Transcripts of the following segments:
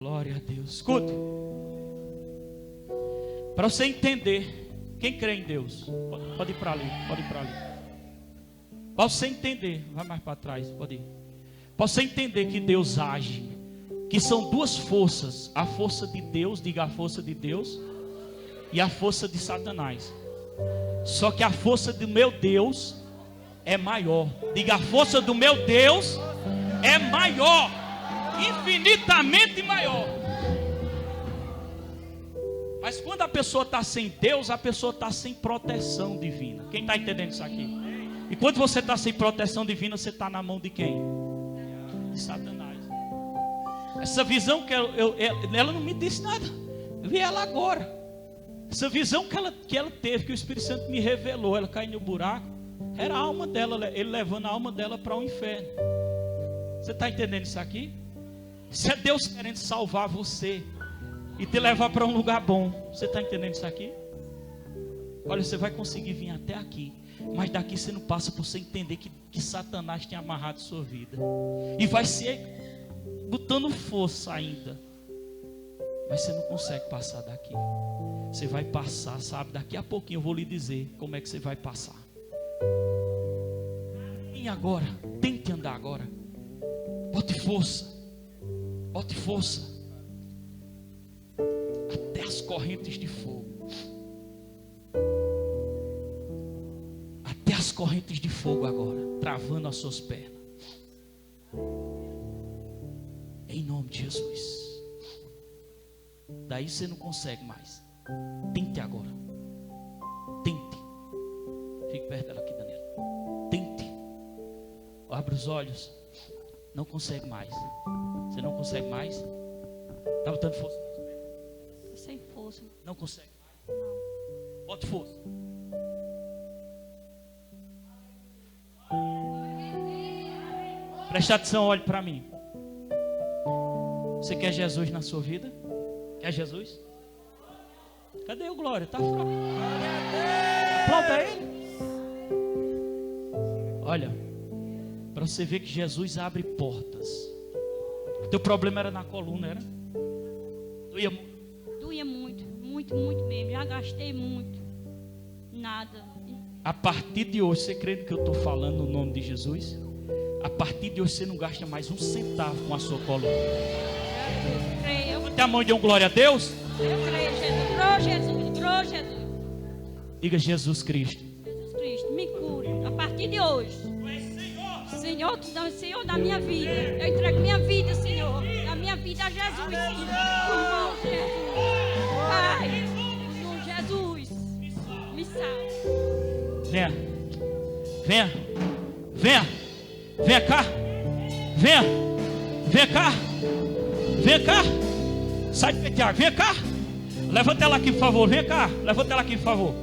Glória a Deus. Escuta. Para você entender, quem crê em Deus, pode ir para ali, pode ir para ali. Para você entender, vai mais para trás, pode ir. Para você entender que Deus age, que são duas forças, a força de Deus, diga a força de Deus, e a força de Satanás. Só que a força do meu Deus é maior. Diga, a força do meu Deus é maior, infinitamente maior. Mas quando a pessoa está sem Deus, a pessoa está sem proteção divina. Quem está entendendo isso aqui? E quando você está sem proteção divina, você está na mão de quem? De Satanás. Essa visão que ela não me disse nada. Eu vi ela agora. Essa visão que ela teve, que o Espírito Santo me revelou, ela caiu no buraco, era a alma dela, ele levando a alma dela para o inferno. Você está entendendo isso aqui? Isso é Deus querendo salvar você e te levar para um lugar bom. Você está entendendo isso aqui? Olha, você vai conseguir vir até aqui, mas daqui você não passa por você entender que Satanás tem amarrado sua vida. E vai ser botando força ainda, mas você não consegue passar daqui. Você vai passar, sabe? Daqui a pouquinho eu vou lhe dizer como é que você vai passar. E agora, tente andar agora. Bote força. Bote força. Até as correntes de fogo. Até as correntes de fogo agora, travando as suas pernas. Em nome de Jesus. Daí você não consegue mais. Tente agora. Tente. Fique perto dela aqui, Daniela. Tente. Abre os olhos. Não consegue mais. Você não consegue mais? Está botando força? Tô sem força. Não consegue mais? Não. Bote força. Preste atenção, olhe para mim. Você quer Jesus na sua vida? Quer Jesus? Cadê o Glória? Tá fraco. Aplauda ele. Olha, para você ver que Jesus abre portas. O teu problema era na coluna, era? Doía muito. Doía muito, muito, muito mesmo. Já gastei muito. Nada. A partir de hoje, você crê no que eu estou falando no nome de Jesus? A partir de hoje você não gasta mais um centavo com a sua coluna. Eu creio. Até a mão de um glória a Deus. Eu creio, Jesus. Glória Jesus. Glória Jesus. Diga Jesus Cristo. Jesus Cristo, me cure. A partir de hoje. Senhor, tu dá o Senhor da minha vida. Eu entrego minha vida, Senhor. A minha vida a Jesus. Irmão Jesus. Pai, Senhor Jesus. Me salve. Venha. Venha. Venha. Venha cá. Venha. Venha cá. Venha cá. Sai de Tiago. Venha cá. Levanta ela aqui, por favor. Venha cá. Levanta ela aqui, por favor.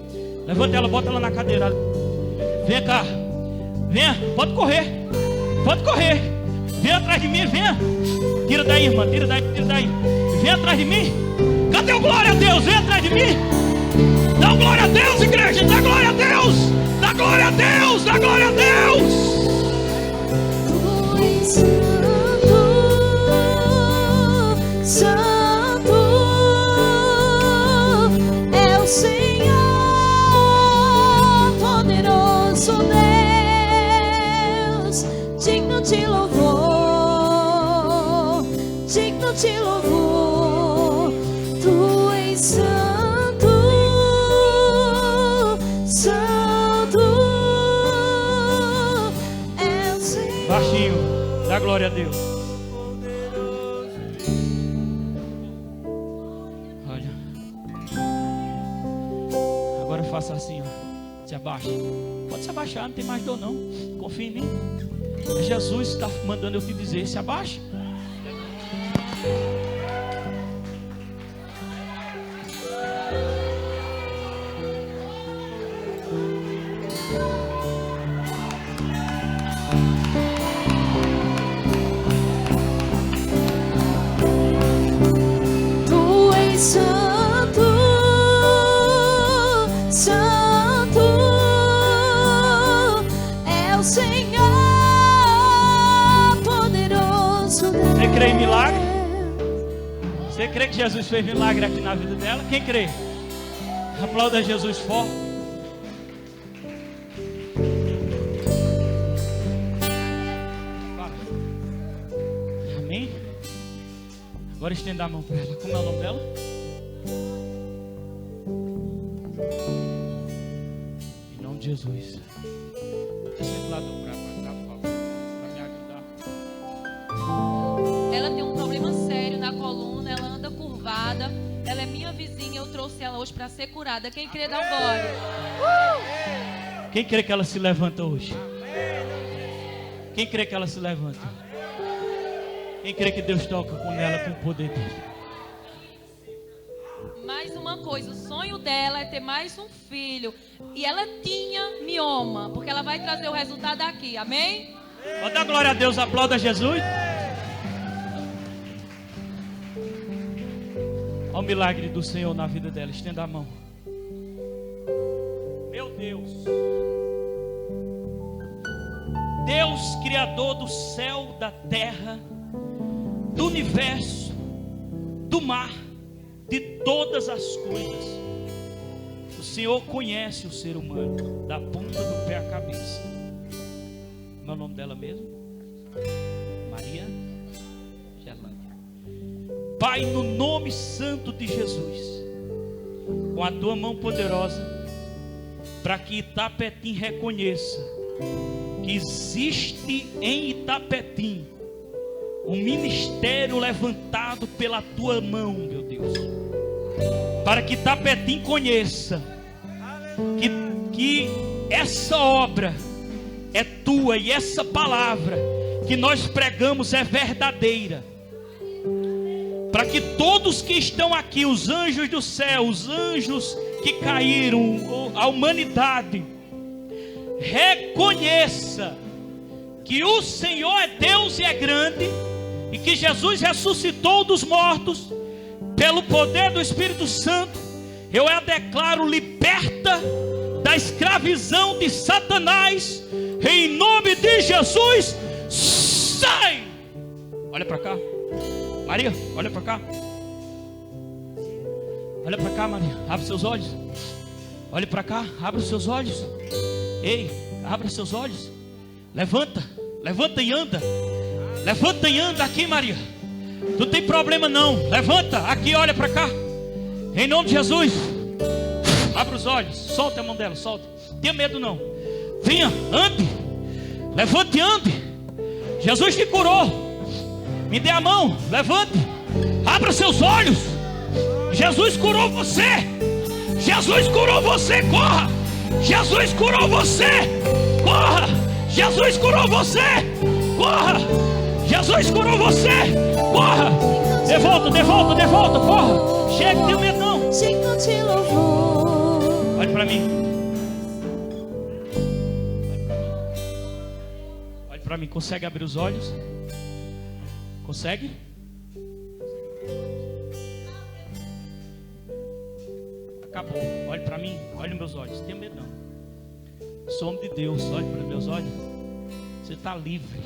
Levanta ela, bota ela na cadeira. Venha cá. Venha. Pode correr. Pode correr. Venha atrás de mim. Venha. Tira daí, irmã. Tira daí. Tira daí. Venha atrás de mim. Cadê o glória a Deus? Venha atrás de mim. Dá um glória a Deus, igreja. Dá glória a Deus. Dá glória a Deus. Dá glória a Deus. Santo é o Senhor, poderoso Deus, digno de louvor, digno de louvor. Tu és santo, santo é o Senhor. Baixinho. Dá glória a Deus. Faça assim, ó. Se abaixa. Pode se abaixar, não tem mais dor não. Confia em mim. Jesus está mandando eu te dizer, se abaixa. Tu és santo, santo é o Senhor, poderoso Deus. Você crê em milagre? Você crê que Jesus fez milagre aqui na vida dela? Quem crê? Aplauda Jesus forte. Amém? Agora estenda a mão para ela. Como é o nome dela? Em nome de Jesus. Esse lado para cá, por favor, para me ajudar. Ela tem um problema sério na coluna, ela anda curvada. Ela é minha vizinha, eu trouxe ela hoje para ser curada. Quem crê, dá um glória. Quem crê que ela se levanta hoje? Quem crê que ela se levanta? Quem crê que Deus toca com ela com o poder dele? Mais uma coisa, o sonho dela é ter mais um filho. E ela tinha mioma, porque ela vai trazer o resultado aqui, amém? Pode dar glória a Deus, aplauda Jesus. Olha o milagre do Senhor na vida dela, estenda a mão. Meu Deus, Deus criador do céu, da terra, do universo, do mar, de todas as coisas. O Senhor conhece o ser humano, da ponta do pé à cabeça. Como é o nome dela mesmo? Maria Gerlândia. Pai, no nome santo de Jesus, com a tua mão poderosa, para que Itapetim reconheça que existe em Itapetim um ministério levantado pela tua mão, meu Deus, para que Itapetim conheça que essa obra é tua e essa palavra que nós pregamos é verdadeira, para que todos que estão aqui, os anjos do céu, os anjos que caíram, a humanidade, reconheça que o Senhor é Deus e é grande, e que Jesus ressuscitou dos mortos pelo poder do Espírito Santo. Eu a declaro liberta da escravidão de Satanás, em nome de Jesus. Sai! Olha para cá, Maria, olha para cá. Olha para cá, Maria, abre seus olhos. Olha para cá, abre os seus olhos. Ei, abre seus olhos. Levanta, levanta e anda. Levanta e anda aqui, Maria. Não tem problema não. Levanta, aqui, olha para cá. Em nome de Jesus. Abre os olhos, solta a mão dela, solta. Não tenha medo não. Venha, ande. Levante e ande. Jesus te curou. Me dê a mão, levante. Abra seus olhos. Jesus curou você. Jesus curou você, corra. Jesus curou você, corra. Jesus curou você, corra. Jesus curou você, corra. De volta, corra. Chega, não tem medo não. Digno de louvor. Olhe para mim. Olhe para mim, consegue abrir os olhos? Consegue? Acabou. Olhe para mim, olhe nos meus olhos. Não tenha medo não. Sou homem de Deus, olhe para meus olhos. Você está livre.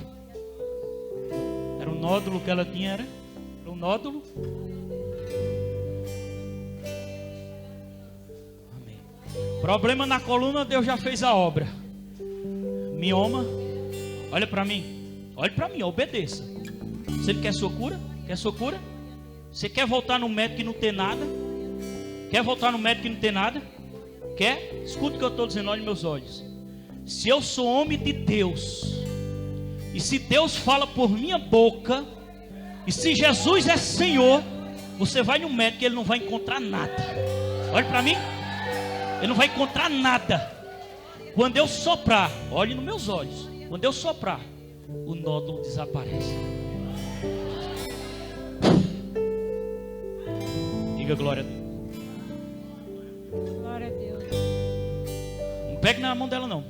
Era um nódulo que ela tinha, era um nódulo. Amém. Problema na coluna, Deus já fez a obra. Mioma. Olha para mim. Olhe para mim, obedeça. Você quer sua cura? Quer sua cura? Você quer voltar no médico e não ter nada? Quer voltar no médico e não ter nada? Quer? Escuta o que eu estou dizendo, olhe meus olhos. Se eu sou homem de Deus, e se Deus fala por minha boca, e se Jesus é Senhor, você vai no médico e ele não vai encontrar nada. Olhe para mim. Ele não vai encontrar nada. Quando eu soprar, olhe nos meus olhos. Quando eu soprar, o nódulo desaparece. Diga glória a Deus. Glória a Deus. Não pegue na mão dela não.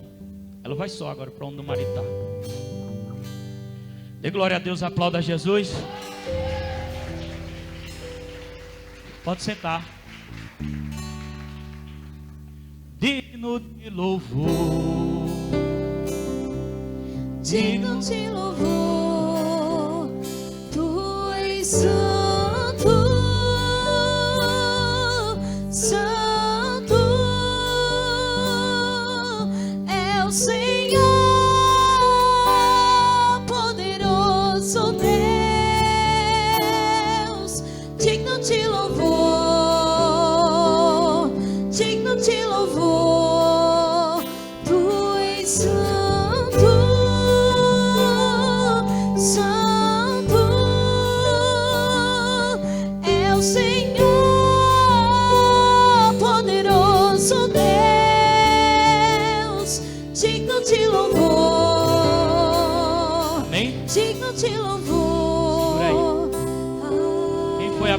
Ela vai só agora para onde o marido está. Dê glória a Deus, aplauda a Jesus. Pode sentar. Digno de louvor. Digno de louvor. Tu és santo.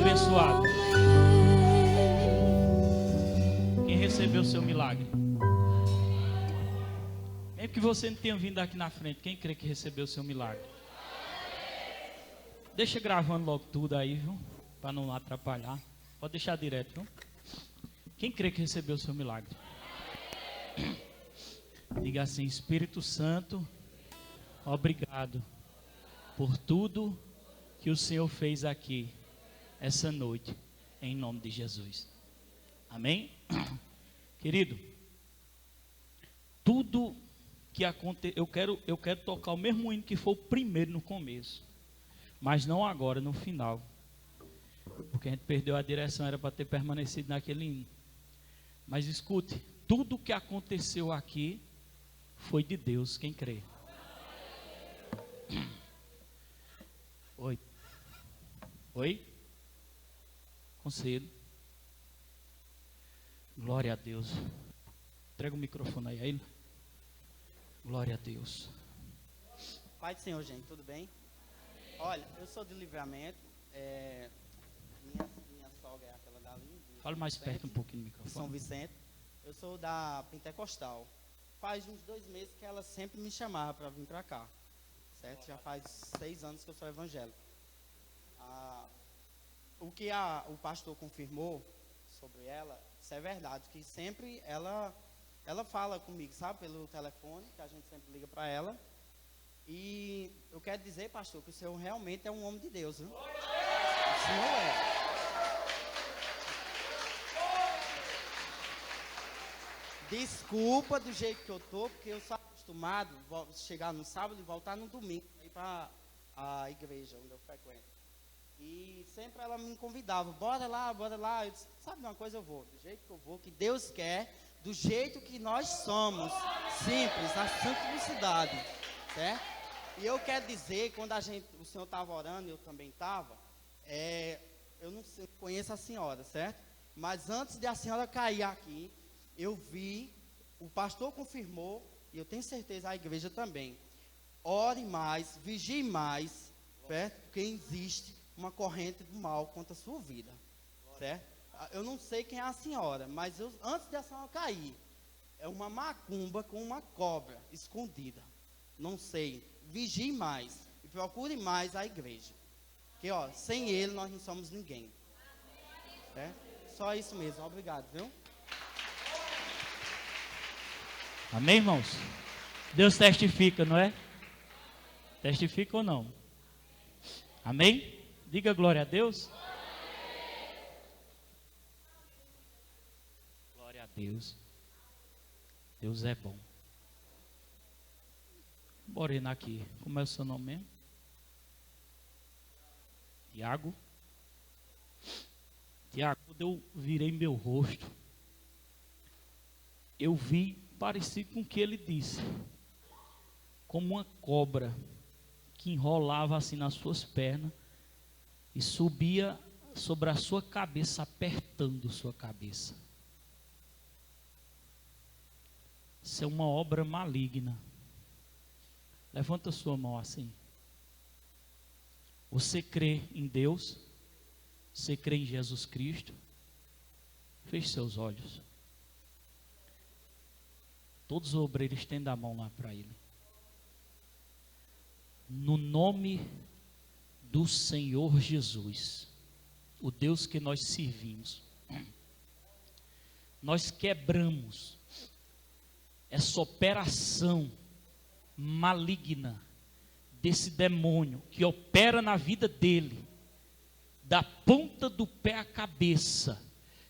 abençoado? Quem recebeu o seu milagre? Mesmo que você não tenha vindo aqui na frente, quem crê que recebeu o seu milagre? Deixa gravando logo tudo aí, viu? Para não atrapalhar. Pode deixar direto, viu? Quem crê que recebeu o seu milagre? Diga assim: Espírito Santo, obrigado por tudo que o Senhor fez aqui essa noite, em nome de Jesus. Amém? Querido, tudo que aconteceu, eu quero tocar o mesmo hino que foi o primeiro no começo, mas não agora, no final, porque a gente perdeu a direção, era para ter permanecido naquele hino. Mas escute, tudo que aconteceu aqui foi de Deus, quem crê? Oi. Oi? Conselho. Glória a Deus. Entrega o microfone aí a ele. Glória a Deus. Pai do Senhor, gente, tudo bem? Olha, eu sou de Livramento. Minha sogra é aquela dali. Fala mais perto um pouquinho do de São microfone. Vicente. Eu sou da Pentecostal. Faz uns 2 meses que ela sempre me chamava para vir para cá. Certo? Já faz 6 anos que eu sou evangélico. O que o pastor confirmou sobre ela, isso é verdade, que sempre ela fala comigo, sabe, pelo telefone, que a gente sempre liga para ela. E eu quero dizer, pastor, que o senhor realmente é um homem de Deus, viu? O senhor é. Desculpa do jeito que eu tô, porque eu sou acostumado a chegar no sábado e voltar no domingo, ir para a igreja onde eu frequento. E sempre ela me convidava, bora lá. Eu disse, sabe uma coisa, eu vou, do jeito que eu vou, que Deus quer, do jeito que nós somos, simples, na simplicidade, certo? E eu quero dizer, quando o senhor estava orando, eu também estava, eu não conheço a senhora, certo? Mas antes de a senhora cair aqui, eu vi, o pastor confirmou, e eu tenho certeza a igreja também, ore mais, vigie mais, certo? Porque existe uma corrente do mal contra a sua vida, certo? Eu não sei quem é a senhora, mas antes de a senhora cair, é uma macumba com uma cobra escondida, não sei, vigie mais, e procure mais a igreja, porque sem ele nós não somos ninguém, certo? Só isso mesmo, obrigado, viu? Amém, irmãos? Deus testifica, não é? Testifica ou não? Amém? Diga glória a Deus. Glória a Deus. Deus é bom. Morena aqui. Como é o seu nome mesmo? Tiago. Tiago, quando eu virei meu rosto, eu vi parecido com o que ele disse, como uma cobra que enrolava assim nas suas pernas e subia sobre a sua cabeça, apertando sua cabeça. Isso é uma obra maligna. Levanta sua mão assim. Você crê em Deus? Você crê em Jesus Cristo? Feche seus olhos. Todos os obreiros estendam a mão lá para ele. No nome do Senhor Jesus, o Deus que nós servimos, nós quebramos essa operação maligna desse demônio que opera na vida dele, da ponta do pé à cabeça,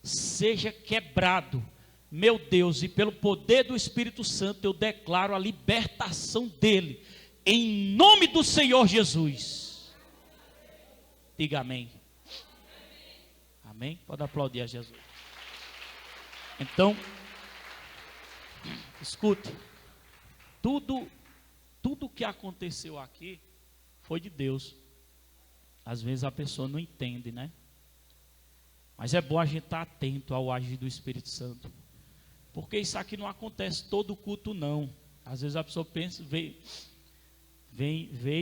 seja quebrado, meu Deus, e pelo poder do Espírito Santo eu declaro a libertação dele, em nome do Senhor Jesus. Diga amém. Amém? Pode aplaudir a Jesus. Então, escute, tudo que aconteceu aqui foi de Deus. Às vezes a pessoa não entende, né? Mas é bom a gente estar atento ao agir do Espírito Santo, porque isso aqui não acontece todo culto, não. Às vezes a pessoa pensa, vem,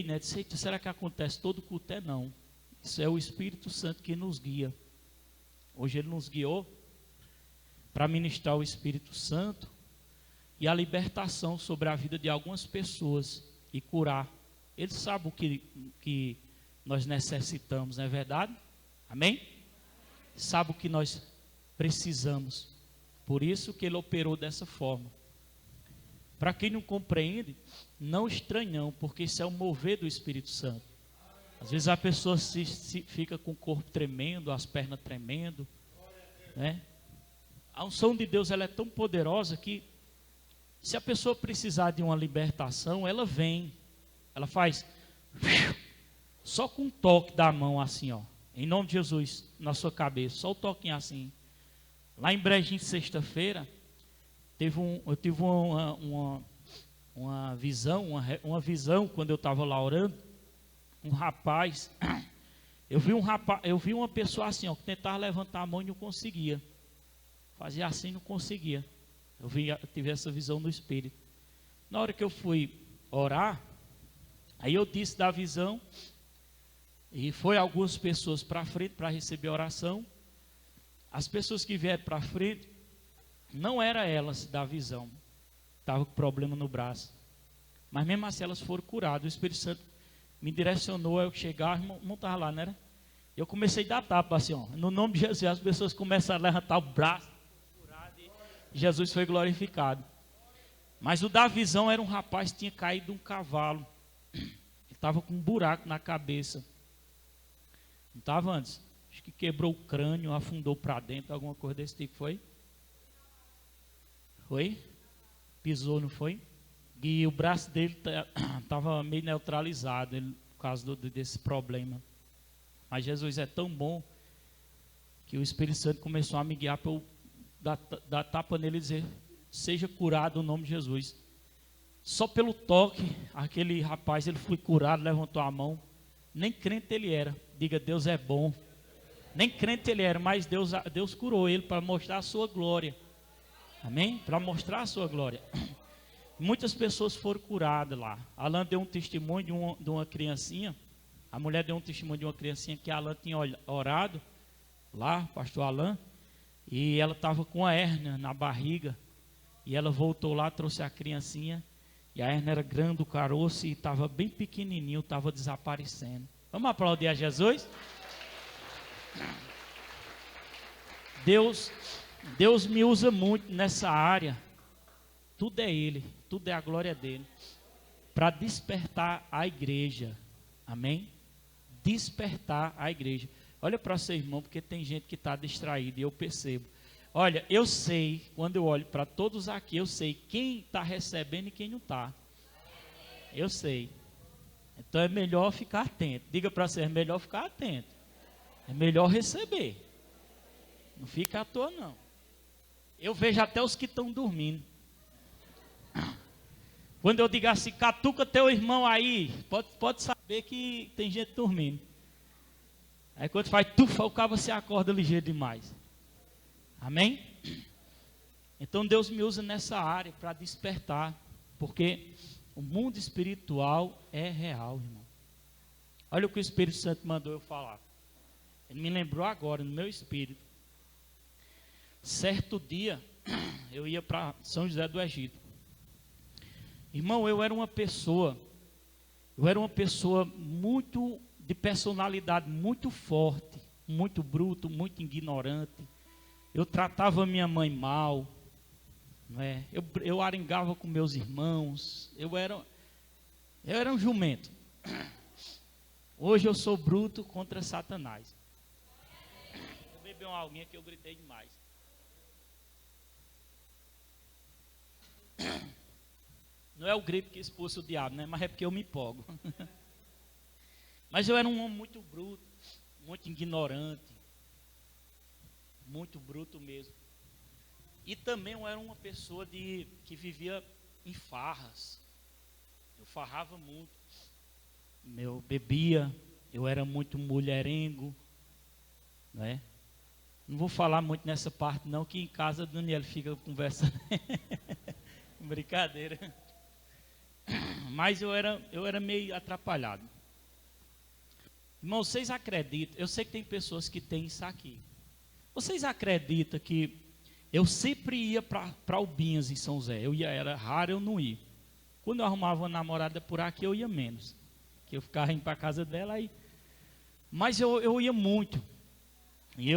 né? Diz, será que acontece todo culto? Não. Isso é o Espírito Santo que nos guia. Hoje ele nos guiou para ministrar o Espírito Santo e a libertação sobre a vida de algumas pessoas e curar. Ele sabe o que nós necessitamos, não é verdade? Amém? Sabe o que nós precisamos. Por isso que ele operou dessa forma. Para quem não compreende, não estranham, porque isso é o mover do Espírito Santo. Às vezes a pessoa fica com o corpo tremendo, as pernas tremendo, né? A unção de Deus, ela é tão poderosa que se a pessoa precisar de uma libertação, ela vem, ela faz só com um toque da mão assim, ó, em nome de Jesus, na sua cabeça, só o toquinho assim. Lá em Brejinho, sexta-feira, eu tive uma visão quando eu estava lá orando. Um rapaz, eu vi uma pessoa assim, ó, que tentava levantar a mão e não conseguia. Fazia assim, não conseguia. Eu tive essa visão no Espírito. Na hora que eu fui orar, aí eu disse da visão, e foi algumas pessoas para frente para receber a oração. As pessoas que vieram para frente, não eram elas da visão, estavam com problema no braço. Mas mesmo assim elas foram curadas. O Espírito Santo me direcionou a eu chegar, não estava lá, não era? Eu comecei a dar tapa assim, ó, no nome de Jesus. As pessoas começaram a levantar o braço, e Jesus foi glorificado. Mas o da visão era um rapaz que tinha caído de um cavalo. Ele estava com um buraco na cabeça. Não estava antes? Acho que quebrou o crânio, afundou para dentro, alguma coisa desse tipo, foi? Foi? Pisou, não foi? E o braço dele estava meio neutralizado por causa desse problema. Mas Jesus é tão bom que o Espírito Santo começou a me guiar para eu dar tapa nele e dizer: seja curado no nome de Jesus. Só pelo toque, aquele rapaz, ele foi curado, levantou a mão. Nem crente ele era. Diga, Deus é bom. Nem crente ele era, mas Deus curou ele para mostrar a sua glória. Amém? Para mostrar a sua glória. Muitas pessoas foram curadas lá. Alan deu um testemunho de uma criancinha. A mulher deu um testemunho de uma criancinha que Alan tinha orado lá, pastor Alan. E ela estava com a hérnia na barriga. E ela voltou lá, trouxe a criancinha. E a hérnia era grande, o caroço, e estava bem pequenininho, estava desaparecendo. Vamos aplaudir a Jesus? Deus me usa muito nessa área. Tudo é Ele, tudo é a glória dele. Para despertar a igreja. Amém? Despertar a igreja. Olha para seu irmão, porque tem gente que está distraída e eu percebo. Olha, eu sei, quando eu olho para todos aqui, eu sei quem está recebendo e quem não está. Eu sei. Então é melhor ficar atento. Diga para você, é melhor ficar atento. É melhor receber. Não fica à toa, não. Eu vejo até os que estão dormindo. Quando eu digo assim, catuca teu irmão aí, pode saber que tem gente dormindo. Aí quando faz tufa, o cabo se acorda ligeiro demais. Amém? Então Deus me usa nessa área para despertar, porque o mundo espiritual é real, irmão. Olha o que o Espírito Santo mandou eu falar. Ele me lembrou agora, no meu espírito. Certo dia, eu ia para São José do Egito. Irmão, eu era uma pessoa muito, de personalidade muito forte, muito bruto, muito ignorante. Eu tratava minha mãe mal, não é? Eu arengava com meus irmãos, eu era um jumento. Hoje eu sou bruto contra Satanás. Vou beber uma aguinha que eu gritei demais. Não é o grito que expulsa o diabo, né? Mas é porque eu me empolgo. Mas eu era um homem muito bruto, muito ignorante, muito bruto mesmo. E também eu era uma pessoa que vivia em farras. Eu farrava muito. Eu bebia, eu era muito mulherengo, não é? Não vou falar muito nessa parte não, que em casa a Daniela fica conversando. Brincadeira. Mas eu era meio atrapalhado. Irmão, vocês acreditam? Eu sei que tem pessoas que têm isso aqui. Vocês acreditam que eu sempre ia para Albinhas, em São José? Era raro eu não ir. Quando eu arrumava uma namorada por aqui, eu ia menos. Que eu ficava indo para a casa dela aí. Mas eu ia muito. E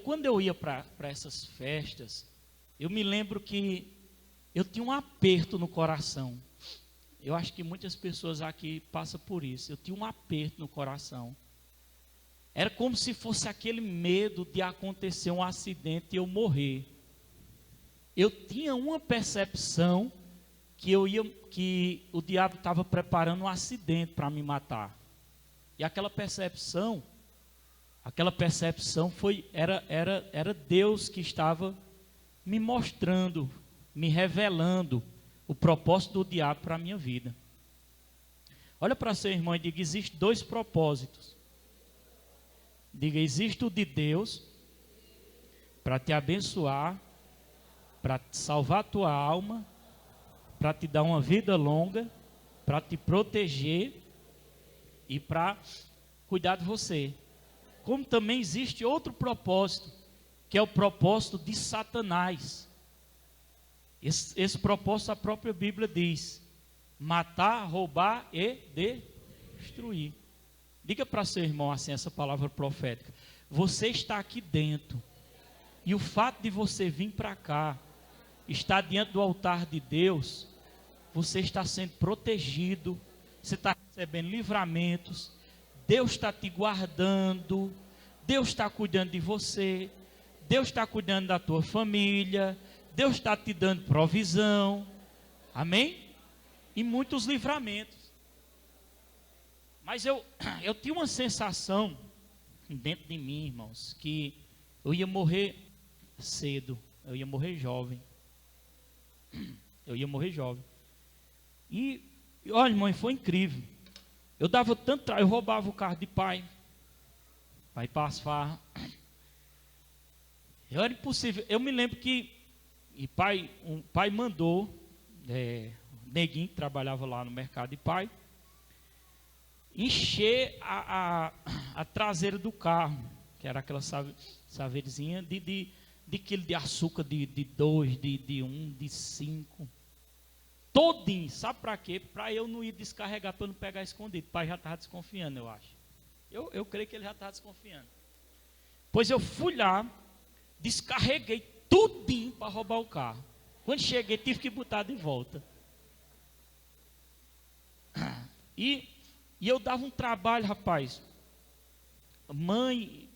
quando eu ia para essas festas, eu me lembro que eu tinha um aperto no coração. Eu acho que muitas pessoas aqui passam por isso. Eu tinha um aperto no coração. Era como se fosse aquele medo de acontecer um acidente e eu morrer. Eu tinha uma percepção que o diabo estava preparando um acidente para me matar. E aquela percepção era Deus que estava me mostrando, me revelando o propósito do diabo para a minha vida. Olha para seu irmão e diga: existem dois propósitos. Diga: existe o de Deus para te abençoar, para te salvar a tua alma, para te dar uma vida longa, para te proteger e para cuidar de você. Como também existe outro propósito, que é o propósito de Satanás. Esse propósito a própria Bíblia diz: matar, roubar e destruir. Diga para seu irmão assim essa palavra profética: você está aqui dentro, e o fato de você vir para cá, estar diante do altar de Deus, você está sendo protegido, você está recebendo livramentos, Deus está te guardando, Deus está cuidando de você, Deus está cuidando da tua família, Deus está te dando provisão, amém? E muitos livramentos. Mas eu tinha uma sensação dentro de mim, irmãos, que eu ia morrer cedo, eu ia morrer jovem. Eu ia morrer jovem. E olha, irmão, foi incrível. Eu dava tanto trabalho, eu roubava o carro de pai para ir para as farras. Era impossível. Eu me lembro que um pai mandou, neguinho que trabalhava lá no mercado de pai, encher a traseira do carro, que era aquela saveirinha de quilo de açúcar de 2, de 1, de 5. Todinho, sabe para quê? Para eu não ir descarregar, para eu não pegar escondido. O pai já estava desconfiando, eu acho. Eu creio que ele já estava desconfiando. Pois eu fui lá, descarreguei tudinho para roubar o carro. Quando cheguei, tive que botar de volta. E eu dava um trabalho, rapaz. A mãe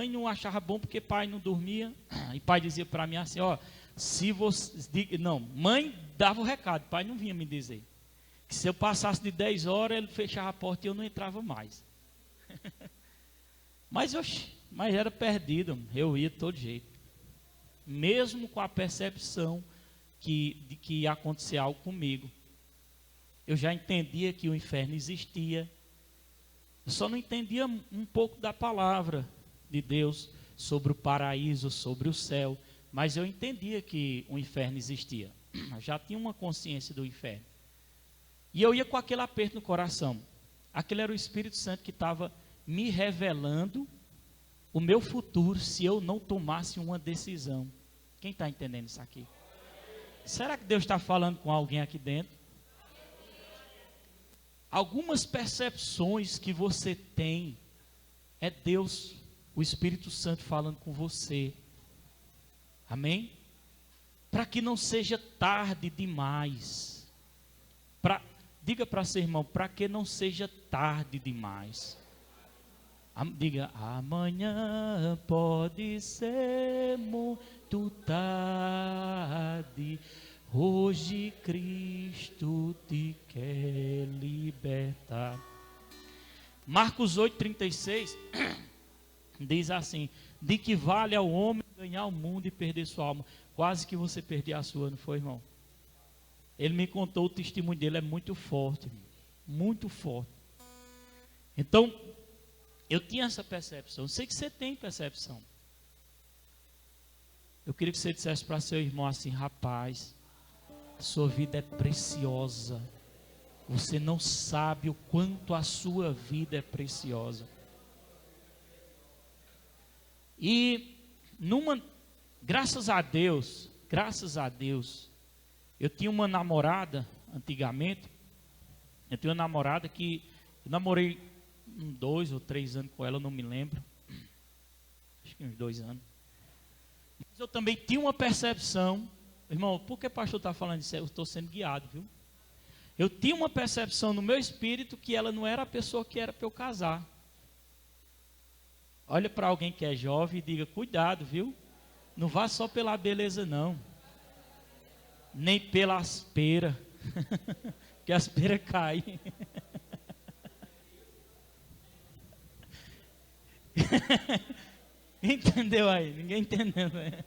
não achava bom porque pai não dormia. E pai dizia para mim assim, ó, se você... Não, mãe dava o recado, pai não vinha me dizer. Que se eu passasse de 10 horas, ele fechava a porta e eu não entrava mais. Mas era perdido, eu ia de todo jeito. Mesmo com a percepção de que ia acontecer algo comigo. Eu já entendia que o inferno existia. Eu só não entendia um pouco da palavra de Deus sobre o paraíso, sobre o céu. Mas eu entendia que o inferno existia. Eu já tinha uma consciência do inferno. E eu ia com aquele aperto no coração. Aquele era o Espírito Santo que estava me revelando o meu futuro se eu não tomasse uma decisão. Quem está entendendo isso aqui? Será que Deus está falando com alguém aqui dentro? Algumas percepções que você tem, é Deus, o Espírito Santo falando com você. Amém? Para que não seja tarde demais. Diga para seu irmão, para que não seja tarde demais. Diga, amanhã pode ser muito tarde. Hoje Cristo te quer libertar. Marcos 8,36 diz assim: de que vale ao homem ganhar o mundo e perder sua alma? Quase que você perdeu a sua, não foi, irmão? Ele me contou, o testemunho dele é muito forte, muito forte. Então, eu tinha essa percepção. Eu sei que você tem percepção. Eu queria que você dissesse para seu irmão assim: rapaz, sua vida é preciosa. Você não sabe o quanto a sua vida é preciosa. E graças a Deus, eu tinha uma namorada antigamente. Eu tinha uma namorada que eu namorei 2 ou 3 anos com ela, não me lembro. Acho que uns 2 anos. Mas eu também tinha uma percepção, irmão, por que o pastor está falando isso? Eu estou sendo guiado, viu? Eu tinha uma percepção no meu espírito que ela não era a pessoa que era para eu casar. Olha para alguém que é jovem e diga, cuidado, viu? Não vá só pela beleza, não. Nem pela aspeira. Que a aspeira cai. Entendeu aí? Ninguém entendeu, né?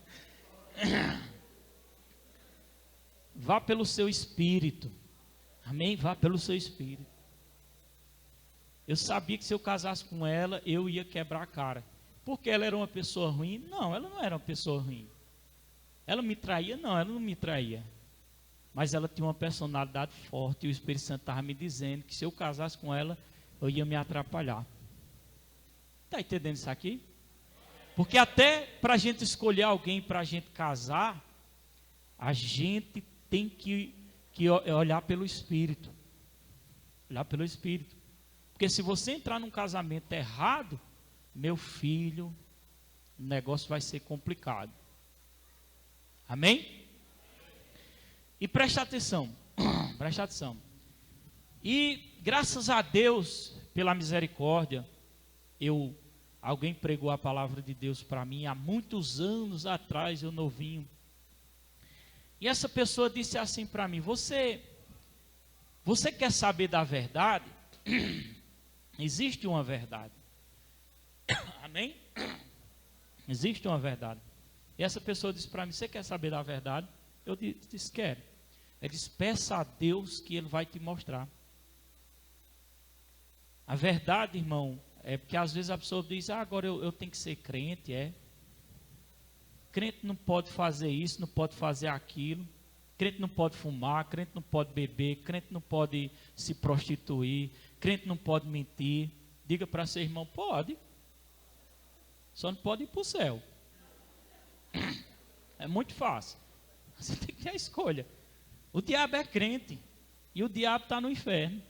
Vá pelo seu espírito. Amém? Vá pelo seu espírito. Eu sabia que se eu casasse com ela, eu ia quebrar a cara. Porque ela era uma pessoa ruim? Não, ela não era uma pessoa ruim. Ela me traía? Não, ela não me traía. Mas ela tinha uma personalidade forte e o Espírito Santo estava me dizendo que se eu casasse com ela, eu ia me atrapalhar. Está entendendo isso aqui? Porque até para a gente escolher alguém para a gente casar, a gente tem que olhar pelo Espírito. Olhar pelo Espírito. Porque se você entrar num casamento errado, meu filho, o negócio vai ser complicado. Amém? E preste atenção. Preste atenção. E graças a Deus, pela misericórdia, alguém pregou a palavra de Deus para mim há muitos anos atrás, eu novinho. E essa pessoa disse assim para mim: você quer saber da verdade? Existe uma verdade. Amém? Existe uma verdade. E essa pessoa disse para mim: você quer saber da verdade? Eu disse: quero. Ele disse: peça a Deus que Ele vai te mostrar. A verdade, irmão, é porque às vezes a pessoa diz: agora eu tenho que ser crente, Crente não pode fazer isso, não pode fazer aquilo. Crente não pode fumar, crente não pode beber, crente não pode se prostituir, crente não pode mentir. Diga para seu irmão: pode. Só não pode ir para o céu. É muito fácil. Você tem que ter a escolha. O diabo é crente. E o diabo está no inferno.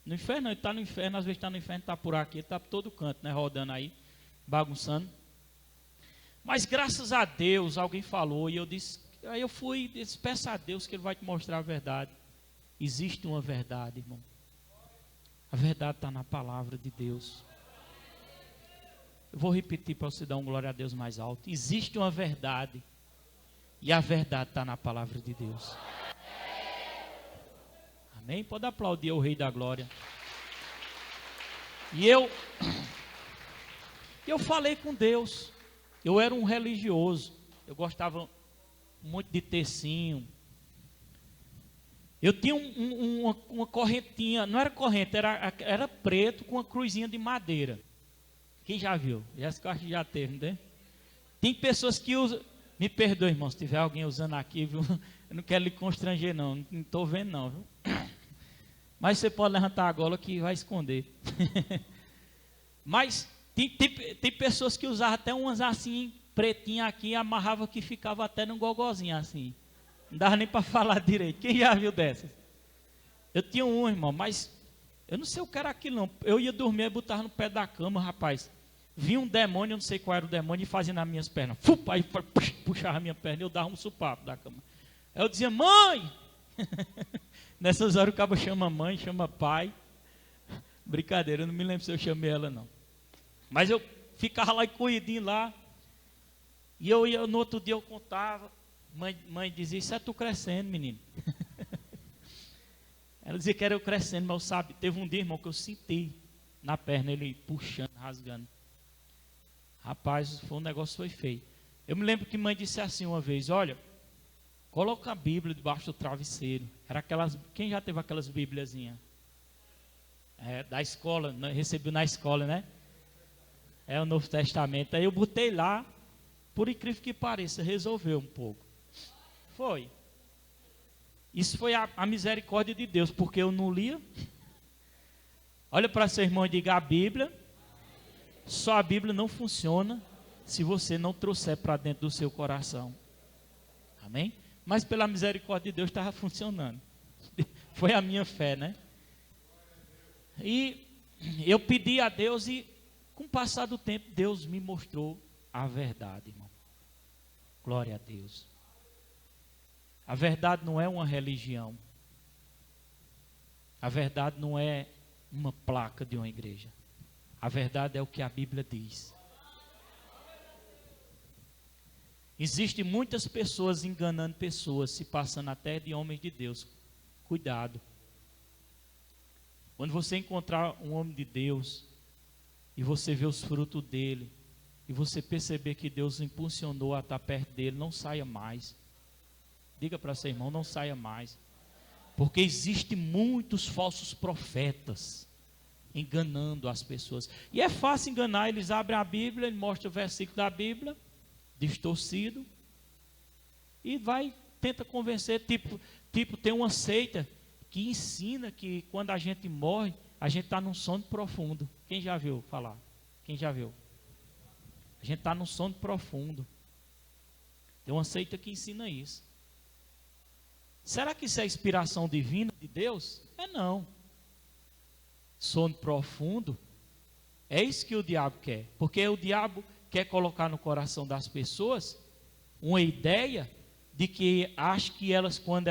No inferno não, ele está no inferno. Às vezes está no inferno, está por aqui, ele está por todo canto, né? Rodando aí, bagunçando. Mas graças a Deus, alguém falou. E eu disse, aí eu fui e disse: peça a Deus que Ele vai te mostrar a verdade. Existe uma verdade, irmão. A verdade está na palavra de Deus. Eu vou repetir para você dar um glória a Deus mais alto. Existe uma verdade. E a verdade está na palavra de Deus. Amém? Pode aplaudir o Rei da Glória. E eu falei com Deus. Eu era um religioso. Eu gostava muito de tercinho. Eu tinha uma correntinha. Não era corrente, era preto com uma cruzinha de madeira. Quem já viu? Jéssica, acho que já teve, não tem? Tem pessoas que usam. Me perdoe, irmão, se tiver alguém usando aqui, viu? Eu não quero lhe constranger, não estou vendo, não, viu? Mas você pode levantar a gola que vai esconder. Mas tem pessoas que usavam até umas assim, pretinhas aqui, amarrava que ficava até num gogozinho assim. Não dava nem para falar direito. Quem já viu dessas? Eu tinha um, irmão, mas eu não sei o que era aquilo, não. Eu ia dormir e botava no pé da cama, rapaz. Vi um demônio, eu não sei qual era o demônio, e fazia nas minhas pernas. Aí puxava a minha perna e eu dava um supapo da cama. Aí eu dizia: mãe! Nessas horas o cabo chama mãe, chama pai. Brincadeira, eu não me lembro se eu chamei ela, não. Mas eu ficava lá encolhidinho lá. E eu ia, no outro dia eu contava. Mãe dizia: isso é tu crescendo, menino. Ela dizia que era eu crescendo, mas eu sabe, teve um dia, irmão, que eu senti na perna ele puxando, rasgando. Rapaz, um negócio foi feio. Eu me lembro que mãe disse assim uma vez: olha, coloca a Bíblia debaixo do travesseiro. Era aquelas, quem já teve aquelas bíbliazinhas? Da escola, recebeu na escola, né? É o Novo Testamento. Aí eu botei lá, por incrível que pareça, resolveu um pouco. Foi. Isso foi a misericórdia de Deus, porque eu não lia. Olha para seu irmão e diga: a Bíblia, só a Bíblia não funciona se você não trouxer para dentro do seu coração. Amém? Mas pela misericórdia de Deus estava funcionando. Foi a minha fé, né? E eu pedi a Deus e, com o passar do tempo, Deus me mostrou a verdade, irmão. Glória a Deus. A verdade não é uma religião. A verdade não é uma placa de uma igreja. A verdade é o que a Bíblia diz. Existem muitas pessoas enganando pessoas, se passando até de homens de Deus. Cuidado. Quando você encontrar um homem de Deus e você ver os frutos dele, e você perceber que Deus impulsionou a estar perto dele, não saia mais. Diga para seu irmão: não saia mais. Porque existem muitos falsos profetas enganando as pessoas. E é fácil enganar. Eles abrem a Bíblia, ele mostra o versículo da Bíblia distorcido e tenta convencer. Tipo, tem uma seita que ensina que quando a gente morre, a gente está num sono profundo. Quem já viu falar? Quem já viu? A gente está num sono profundo. Tem uma seita que ensina isso. Será que isso é inspiração divina de Deus? É não. Sono profundo, é isso que o diabo quer. Porque o diabo quer colocar no coração das pessoas uma ideia de que acha que elas, quando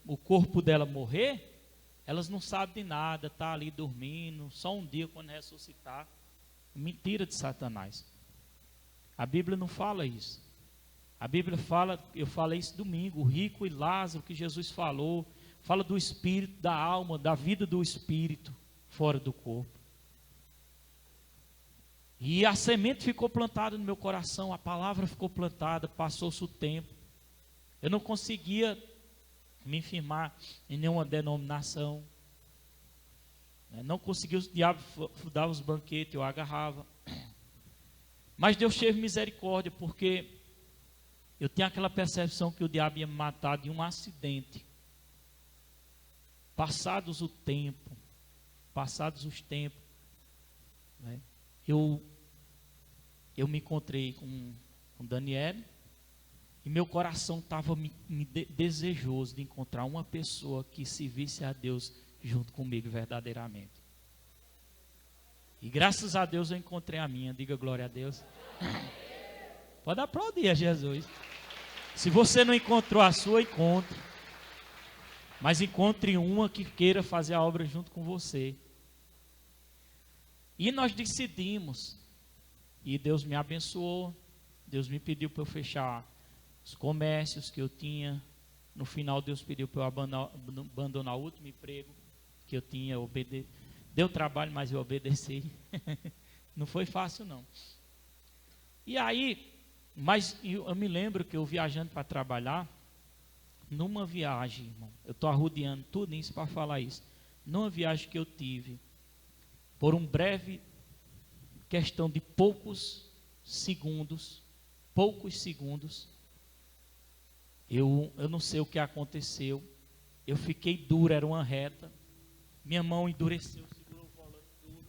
o corpo dela morrer, elas não sabem de nada, está ali dormindo, só um dia quando ressuscitar. Mentira de Satanás. A Bíblia não fala isso. A Bíblia fala, eu falei isso domingo, o rico e Lázaro, que Jesus falou, fala do espírito, da alma, da vida do espírito fora do corpo. E a semente ficou plantada no meu coração, a palavra ficou plantada, passou-se o tempo. Eu não conseguia me firmar em nenhuma denominação. Não conseguia, o diabo dar os banquetes, eu agarrava. Mas Deus teve misericórdia, porque eu tinha aquela percepção que o diabo ia me matar de um acidente. Passados os tempos, né, eu me encontrei com Daniel, e meu coração estava desejoso de encontrar uma pessoa que servisse a Deus junto comigo verdadeiramente. E graças a Deus eu encontrei a minha. Diga glória a Deus. Pode aplaudir a Jesus. Se você não encontrou a sua, encontre. Mas encontre uma que queira fazer a obra junto com você. E nós decidimos. E Deus me abençoou. Deus me pediu para eu fechar os comércios que eu tinha. No final Deus pediu para eu abandonar o último emprego que eu tinha. Deu trabalho, mas eu obedeci. Não foi fácil não. E aí, mas eu me lembro que eu viajando para trabalhar, numa viagem, irmão, eu estou arrodeando tudo isso para falar isso. Numa viagem que eu tive, por um breve questão de poucos segundos, eu não sei o que aconteceu, eu fiquei duro, era uma reta, minha mão endureceu, segurou o volante duro,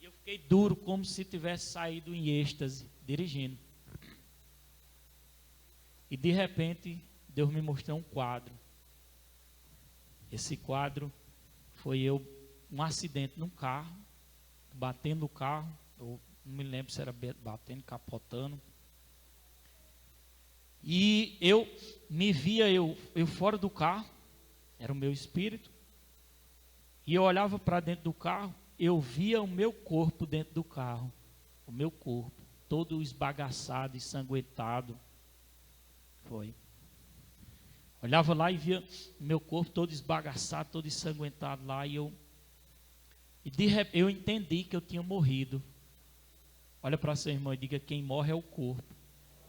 e eu fiquei duro como se tivesse saído em êxtase, dirigindo. E de repente, Deus me mostrou um quadro. Esse quadro foi um acidente num carro, batendo o carro, eu não me lembro se era batendo, capotando. E eu me via, eu fora do carro, era o meu espírito, e eu olhava para dentro do carro, eu via o meu corpo dentro do carro, o meu corpo, todo esbagaçado, ensanguentado. Foi. Olhava lá e via o meu corpo todo esbagaçado, todo ensanguentado lá, e de repente eu entendi que eu tinha morrido. Olha para seu irmão e diga: quem morre é o corpo,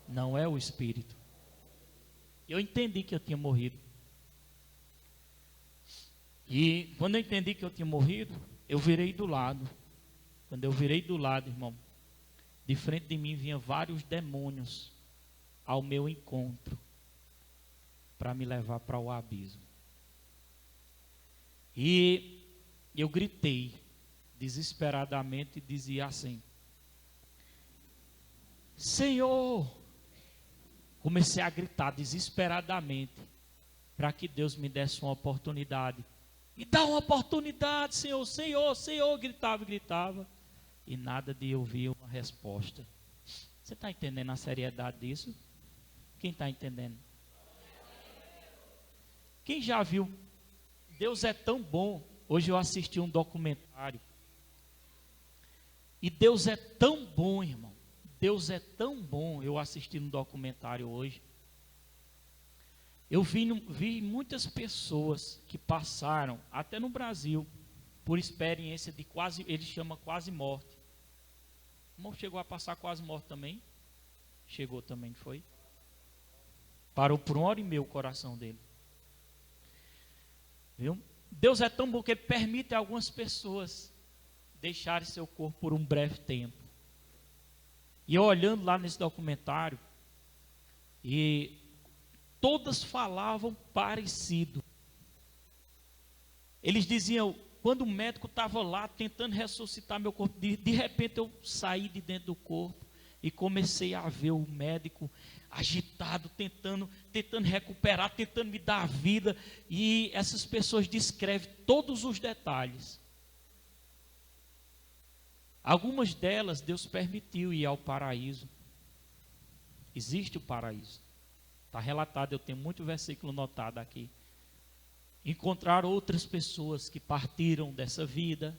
não é o espírito. Eu entendi que eu tinha morrido. E quando eu entendi que eu tinha morrido, eu virei do lado. Quando eu virei do lado, irmão, de frente de mim vinha vários demônios ao meu encontro. para me levar para o abismo. E eu gritei desesperadamente e dizia assim: Senhor, comecei a gritar desesperadamente para que Deus me desse uma oportunidade. Me dá uma oportunidade, Senhor, Senhor, Senhor, gritava, e nada de ouvir uma resposta. Você está entendendo a seriedade disso? Quem está entendendo? Quem já viu? Deus é tão bom. Hoje eu assisti um documentário. E Deus é tão bom, irmão. Deus é tão bom. Eu assisti um documentário hoje. Eu vi muitas pessoas que passaram, até no Brasil, por experiência de quase, ele chama quase morte. O irmão chegou a passar quase morte também? Chegou também, foi? Parou por 1h30 o coração dele. Viu? Deus é tão bom que Ele permite a algumas pessoas deixarem seu corpo por um breve tempo. E eu olhando lá nesse documentário, e todas falavam parecido. Eles diziam, quando o médico estava lá tentando ressuscitar meu corpo, de repente eu saí de dentro do corpo e comecei a ver o médico agitado, tentando recuperar, tentando me dar vida. E essas pessoas descrevem todos os detalhes. Algumas delas Deus permitiu ir ao paraíso. Existe o paraíso. Está relatado, eu tenho muito versículo notado aqui. Encontrar outras pessoas que partiram dessa vida.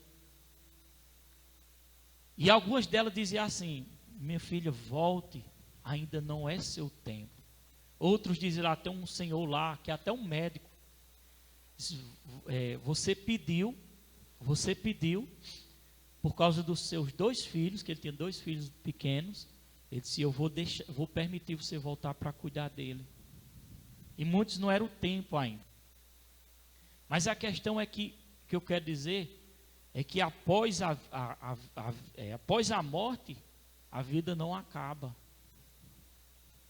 E algumas delas diziam assim: minha filha, volte, ainda não é seu tempo. Outros dizem lá, tem um senhor lá, que é até um médico. Você pediu, por causa dos seus 2 filhos, que ele tinha 2 filhos pequenos. Ele disse: eu vou permitir você voltar para cuidar dele. E muitos não era o tempo ainda. Mas a questão é que eu quero dizer é que após a morte, a vida não acaba.